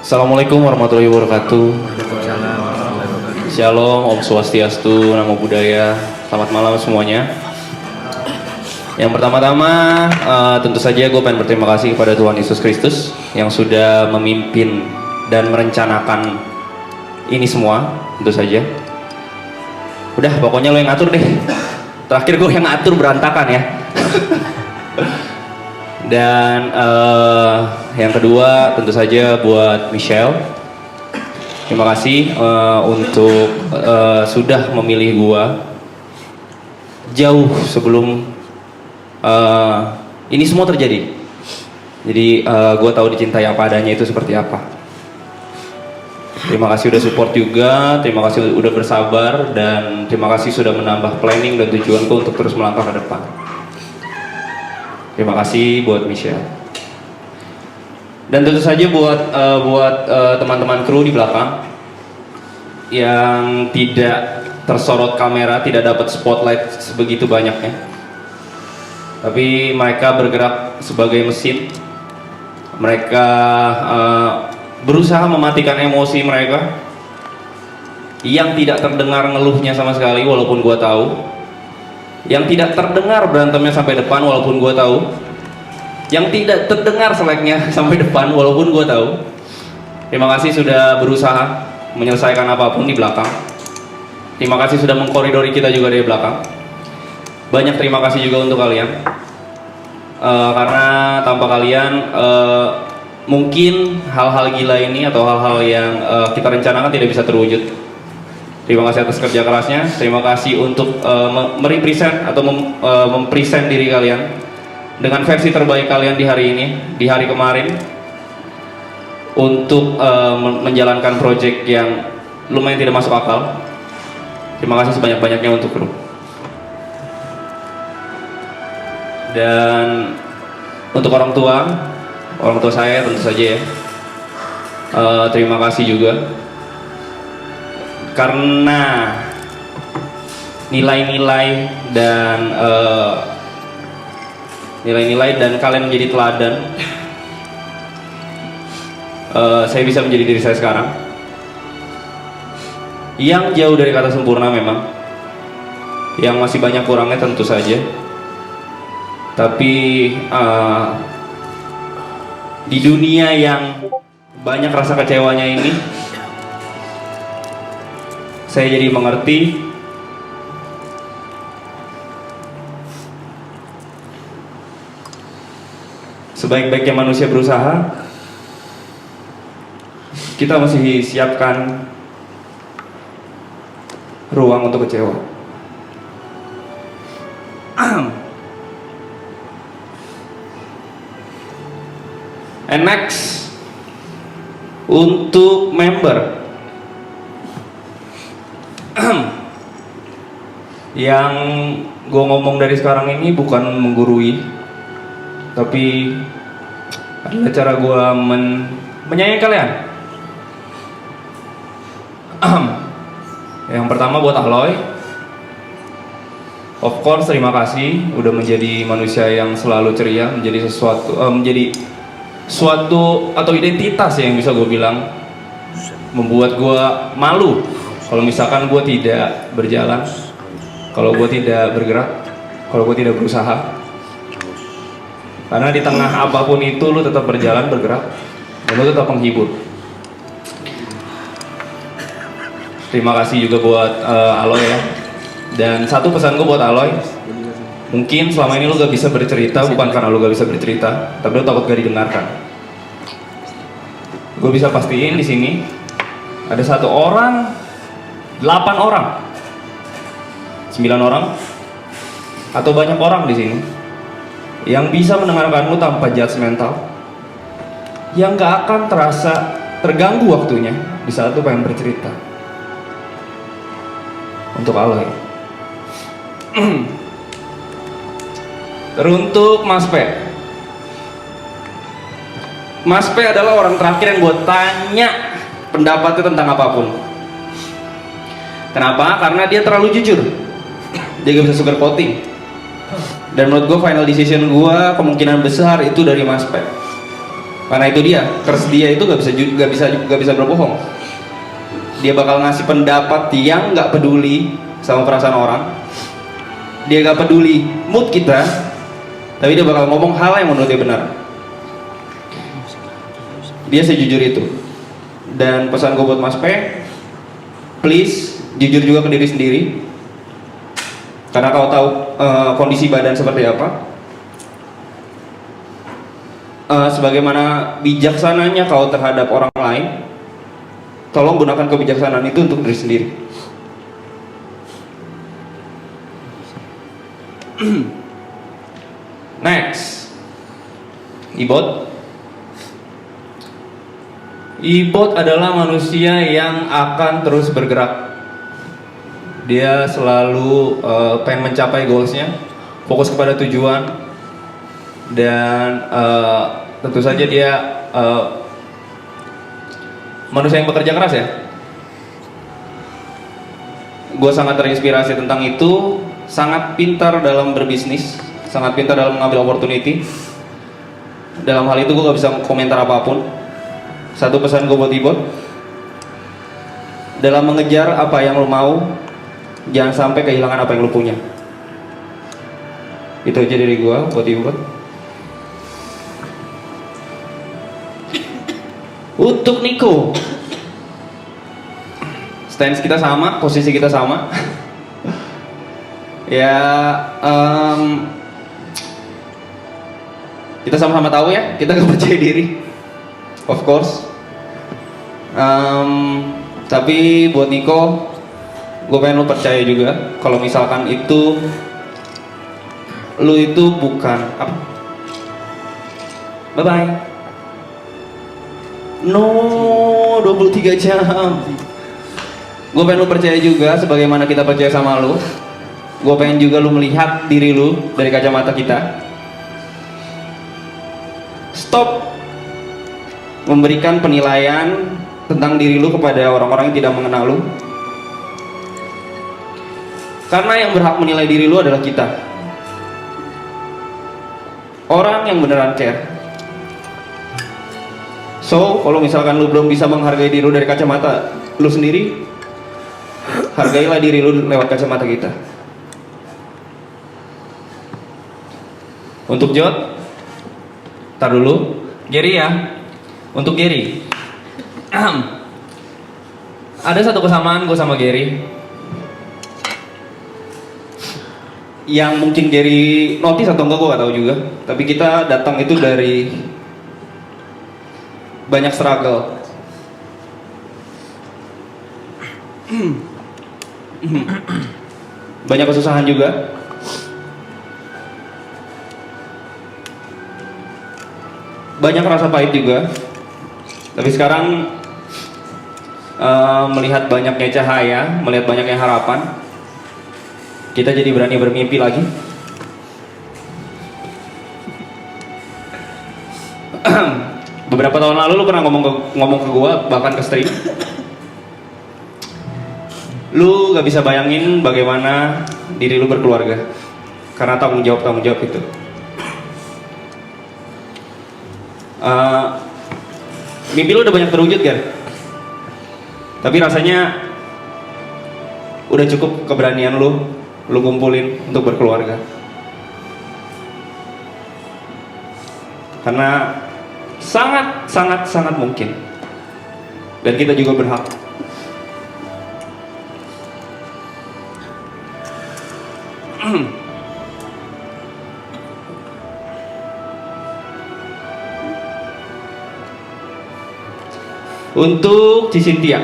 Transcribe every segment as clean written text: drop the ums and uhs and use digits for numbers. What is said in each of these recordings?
Assalamualaikum warahmatullahi wabarakatuh. Shalom, Om Swastiastu, Namo Buddhaya. Selamat malam semuanya. Yang pertama-tama, tentu saja gue pengen berterima kasih kepada Tuhan Yesus Kristus yang sudah memimpin dan merencanakan ini semua, tentu saja. Udah, pokoknya lo yang ngatur deh. Terakhir gue yang ngatur berantakan ya. Dan yang kedua tentu saja buat Michelle. Terima kasih untuk sudah memilih gua jauh sebelum ini semua terjadi. Jadi gua tahu dicintai apa adanya itu seperti apa. Terima kasih udah support juga, terima kasih udah bersabar, dan terima kasih sudah menambah planning dan tujuanku untuk terus melangkah ke depan. Terima kasih buat Michelle. Dan tentu saja buat teman-teman kru di belakang yang tidak tersorot kamera, tidak dapat spotlight sebegitu banyaknya. Tapi mereka bergerak sebagai mesin. Mereka berusaha mematikan emosi mereka yang tidak terdengar ngeluhnya sama sekali, walaupun gua tahu. Yang tidak terdengar berantemnya sampai depan, walaupun gue tahu. Yang tidak terdengar seleknya sampai depan, walaupun gue tahu. Terima kasih sudah berusaha menyelesaikan apapun di belakang. Terima kasih sudah mengkoridori kita juga dari belakang. Banyak terima kasih juga untuk kalian, karena tanpa kalian mungkin hal-hal gila ini atau hal-hal yang kita rencanakan tidak bisa terwujud. Terima kasih atas kerja kerasnya. Terima kasih untuk merepresent atau mempresent diri kalian dengan versi terbaik kalian di hari ini, di hari kemarin, untuk menjalankan project yang lumayan tidak masuk akal. Terima kasih sebanyak-banyaknya untuk kru. Dan untuk orang tua saya tentu saja ya, terima kasih juga. Karena nilai-nilai dan kalian menjadi teladan, saya bisa menjadi diri saya sekarang yang jauh dari kata sempurna memang, yang masih banyak kurangnya tentu saja. Tapi di dunia yang banyak rasa kecewanya ini, saya jadi mengerti sebaik-baiknya manusia berusaha, kita masih siapkan ruang untuk kecewa. And next, untuk member yang gue ngomong dari sekarang ini bukan menggurui, tapi adalah cara gue menyayangi kalian. Yang pertama buat Aloy, of course terima kasih udah menjadi manusia yang selalu ceria, menjadi menjadi suatu atau identitas yang bisa gue bilang membuat gue malu kalau misalkan gue tidak berjalan, kalau gue tidak bergerak, kalau gue tidak berusaha. Karena di tengah apapun itu lu tetap berjalan, bergerak, dan lu tetap menghibur. Terima kasih juga buat Aloy ya. Dan satu pesan gue buat Aloy, mungkin selama ini lu gak bisa bercerita bukan karena lu gak bisa bercerita, tapi lu takut gak didengarkan. Gue bisa pastiin di sini ada 1 orang, 8 orang, 9 orang, atau banyak orang di sini yang bisa mendengarkanmu tanpa judgmental, yang gak akan terasa terganggu waktunya di saat lu pengen bercerita. Untuk Aloy. Teruntuk Mas P. Mas P adalah orang terakhir yang gue tanya pendapatnya tentang apapun. Kenapa? Karena dia terlalu jujur. Dia gak bisa sugar coating. Dan menurut gue final decision gue kemungkinan besar itu dari Mas P. Karena itu dia, curse dia itu gak bisa berbohong. Dia bakal ngasih pendapat yang gak peduli sama perasaan orang. Dia gak peduli mood kita, tapi dia bakal ngomong hal yang menurut dia benar. Dia sejujur itu. Dan pesan gue buat Mas P, please jujur juga ke diri sendiri, karena kau tahu kondisi badan seperti apa. Sebagaimana bijaksananya kau terhadap orang lain, tolong gunakan kebijaksanaan itu untuk diri sendiri. Next, Ibot adalah manusia yang akan terus bergerak. Dia selalu pengen mencapai goalsnya, fokus kepada tujuan, dan tentu saja dia manusia yang bekerja keras ya. Gue sangat terinspirasi tentang itu, sangat pintar dalam berbisnis, sangat pintar dalam mengambil opportunity. Dalam hal itu gue gak bisa komentar apapun. Satu pesan gue buat Ibot, dalam mengejar apa yang lo mau, jangan sampai kehilangan apa yang lo punya. Itu aja dari gue buat Ibot. Untuk Nico, stance kita sama, posisi kita sama. Ya, kita sama-sama tahu ya, kita gak percaya diri, of course. Tapi buat Nico, gue pengen lu percaya juga kalau misalkan itu lu itu bukan apa? Bye bye. No, 23 jam. Gue pengen lu percaya juga sebagaimana kita percaya sama lu. Gue pengen juga lu melihat diri lu dari kacamata kita. Stop memberikan penilaian tentang diri lu kepada orang-orang yang tidak mengenal lu. Karena yang berhak menilai diri lu adalah kita. Orang yang beneran care. So, kalau misalkan lu belum bisa menghargai diri lu dari kacamata lu sendiri, hargailah diri lu lewat kacamata kita. Untuk Jod, tar dulu. Gary ya. Untuk Gary, ada satu kesamaan gue sama Gary yang mungkin Gary notice atau enggak gue gak tahu juga. Tapi kita datang itu dari banyak struggle. Banyak kesusahan juga. Banyak rasa pahit juga. Tapi sekarang melihat banyaknya cahaya, melihat banyaknya harapan, kita jadi berani bermimpi lagi. Beberapa tahun lalu lu pernah ngomong ke gua, bahkan ke stream, lu gak bisa bayangin bagaimana diri lu berkeluarga karena tanggung jawab itu. Mimpi lu udah banyak terwujud kan? Tapi rasanya udah cukup keberanian lu kumpulin untuk berkeluarga. Karena sangat mungkin. Dan kita juga berhak. Untuk Cynthia,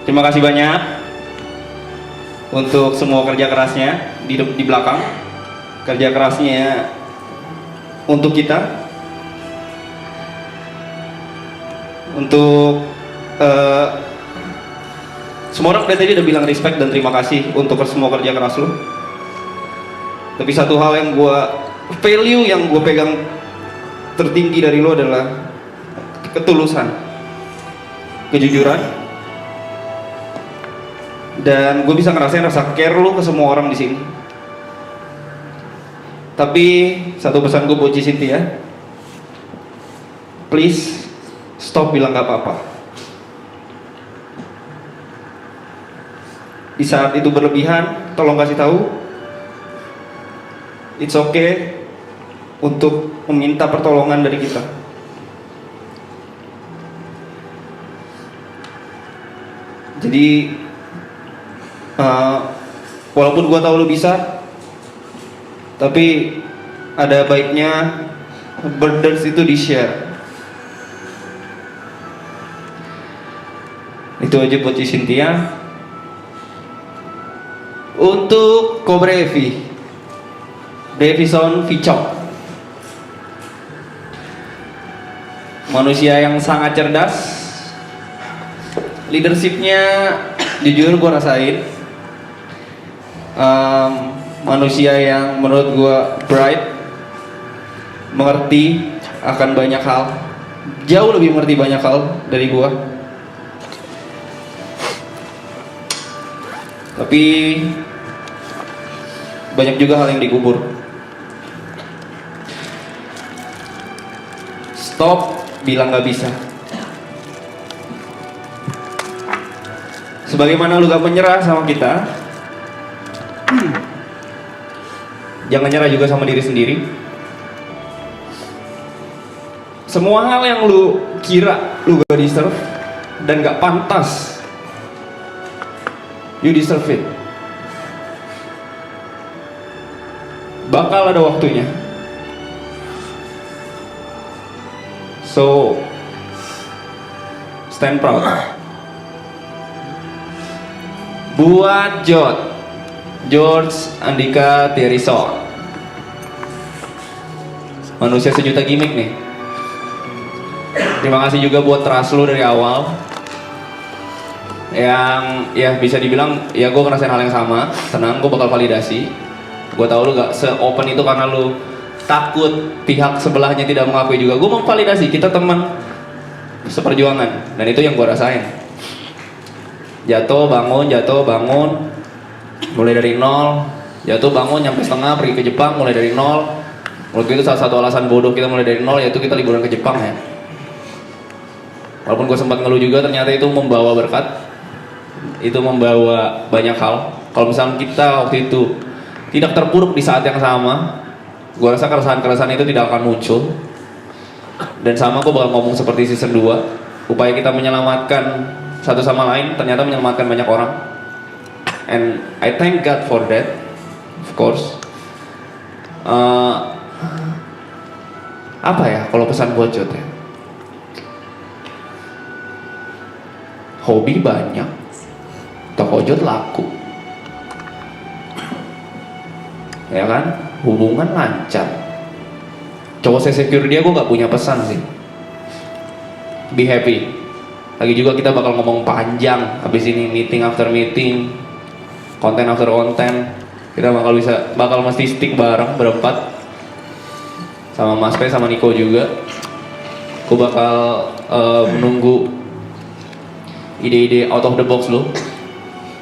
terima kasih banyak untuk semua kerja kerasnya di belakang, kerja kerasnya untuk kita, untuk semua orang tadi udah bilang respect dan terima kasih untuk semua kerja keras lu. Tapi satu hal yang value yang gue pegang tertinggi dari lo adalah ketulusan, kejujuran, dan gue bisa ngerasain rasa care lo ke semua orang di sini. Tapi satu pesan gue buat Cynthia, please stop bilang gak apa-apa. Di saat itu berlebihan, tolong kasih tahu. It's okay untuk meminta pertolongan dari kita. Jadi walaupun gua tahu lu bisa, tapi ada baiknya burdens itu di-share. Itu aja buat Cynthia. Untuk Cobra Evi, Davison Vichok, manusia yang sangat cerdas. Leadershipnya jujur gue rasain. Manusia yang menurut gue bright, mengerti akan banyak hal, jauh lebih mengerti banyak hal dari gue. Tapi banyak juga hal yang dikubur. Stop bilang gak bisa. Sebagaimana lu gak menyerah sama kita, jangan nyerah juga sama diri sendiri. Semua hal yang lu kira lu gak deserve dan gak pantas, you deserve it. Bakal ada waktunya. So stand proud. Buat George Andika Thierison, manusia sejuta gimmick nih. Terima kasih juga buat trust lu dari awal. Yang ya bisa dibilang ya gue ngerasain hal yang sama. Tenang, gue bakal validasi. Gue tahu lu gak se-open itu karena lu takut pihak sebelahnya tidak mengakui juga. Gue memvalidasi, kita teman seperjuangan, dan itu yang gue rasain. Jatuh bangun, mulai dari nol. Jatuh bangun nyampe setengah, pergi ke Jepang mulai dari nol. Menurut gue itu salah satu alasan bodoh kita mulai dari nol, yaitu kita liburan ke Jepang ya. Walaupun gue sempat ngeluh juga, ternyata itu membawa berkat, itu membawa banyak hal. Kalau misalnya kita waktu itu tidak terpuruk di saat yang sama, gue rasa keresahan-keresahan itu tidak akan muncul. Dan sama gue bakal ngomong seperti season 2, upaya kita menyelamatkan satu sama lain ternyata menyelamatkan banyak orang. And I thank God for that, of course. Apa ya kalau pesan buat Jod ya? Hobi banyak, toko Jod laku, ya kan? Hubungan lancar. Cowok saya secure dia, gue gak punya pesan sih. Be happy. Lagi juga kita bakal ngomong panjang habis ini, meeting after meeting, konten after konten. Kita bakal mesti stick bareng berempat sama Mas P sama Niko juga. Gue bakal menunggu ide-ide out of the box lo.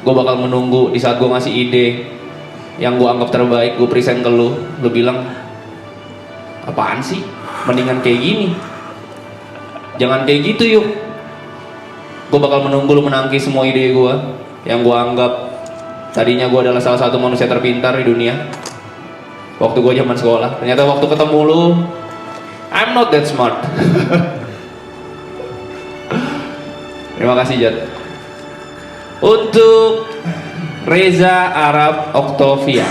Gue bakal menunggu di saat gue ngasih ide yang gue anggap terbaik, gue present ke lo bilang apaan sih, mendingan kayak gini, jangan kayak gitu yuk. Gue bakal menunggu lu menangki semua ide gue yang gue anggap tadinya gue adalah salah satu manusia terpintar di dunia waktu gue zaman sekolah. Ternyata waktu ketemu lu, I'm not that smart. Terima kasih Jad. Untuk Reza Arab Octavia,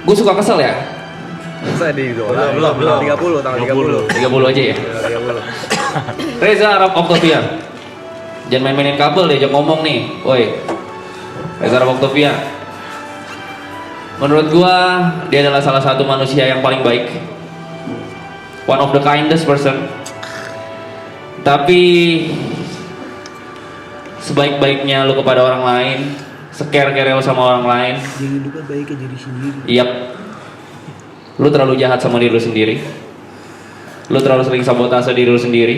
gue suka kesel ya. Belum 30 tanggal 30 aja ya. 30. Reza Arab Octavia, jangan main-mainin kabel deh, jangan ngomong nih, woi. Reza Arab Octavia, menurut gua dia adalah salah satu manusia yang paling baik, one of the kindest person. Tapi sebaik-baiknya lu kepada orang lain, sekere-kere lu sama orang lain, jangan lupa baik ke diri sendiri. Yap, lu terlalu jahat sama diri lu sendiri. Lu terlalu sering sabotase diri lu sendiri.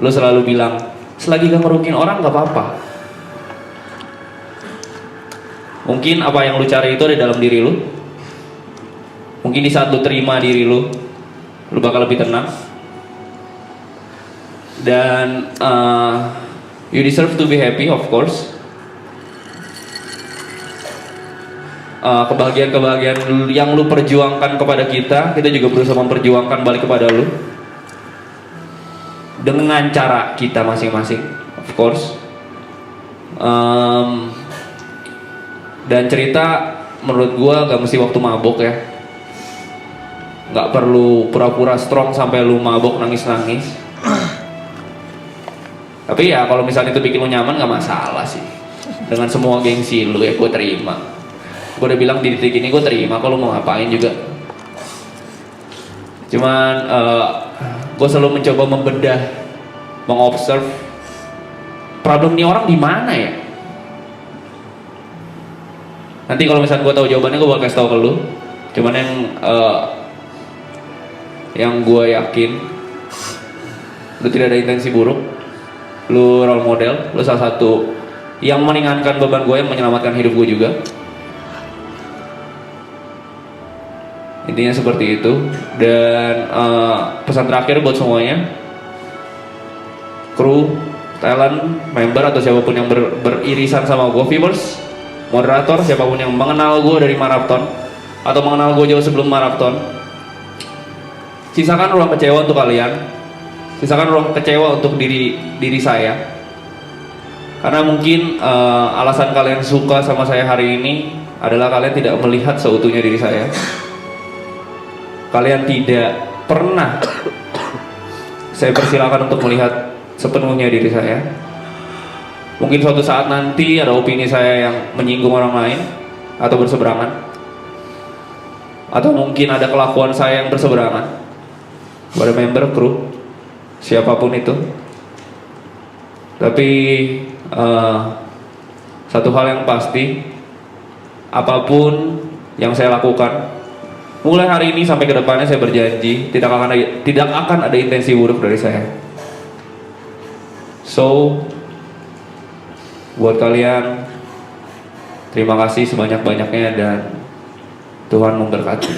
Lu selalu bilang, selagi gak ngerugiin orang gak apa-apa. Mungkin apa yang lu cari itu ada dalam diri lu, Mungkin di saat lu terima diri lu bakal lebih tenang. Dan you deserve to be happy, of course. Kebahagiaan-kebahagiaan yang lu perjuangkan kepada kita juga berusaha memperjuangkan balik kepada lu dengan cara kita masing-masing, of course. Dan cerita menurut gua gak mesti waktu mabok ya, gak perlu pura-pura strong sampai lu mabok nangis-nangis. Tapi ya kalau misalnya itu bikin lu nyaman gak masalah sih. Dengan semua gengsi lu ya gue terima. Gue udah bilang di titik ini gue terima, kalau mau ngapain juga. Cuman gue selalu mencoba membedah, mengobserve problem nih orang di mana ya. Nanti kalau misalnya gue tahu jawabannya gue bakal kasih tahu ke lu. Cuman yang gue yakin lu tidak ada intensi buruk. Lu role model, lu salah satu yang meringankan beban gue, yang menyelamatkan hidup gue juga. Intinya seperti itu. Dan pesan terakhir buat semuanya, kru, talent, member atau siapapun yang beririsan sama gue, viewers, moderator, siapapun yang mengenal gue dari maraton atau mengenal gue jauh sebelum maraton, sisakan ruang kecewa untuk kalian, sisakan ruang kecewa untuk diri saya. Karena mungkin alasan kalian suka sama saya hari ini adalah kalian tidak melihat seutuhnya diri saya. Kalian tidak pernah saya persilakan untuk melihat sepenuhnya diri saya. Mungkin suatu saat nanti ada opini saya yang menyinggung orang lain atau berseberangan, atau mungkin ada kelakuan saya yang berseberangan pada member, kru, siapapun itu. Tapi satu hal yang pasti, apapun yang saya lakukan mulai hari ini sampai ke depannya, saya berjanji tidak akan ada intensi buruk dari saya. So buat kalian, terima kasih sebanyak-banyaknya dan Tuhan memberkati.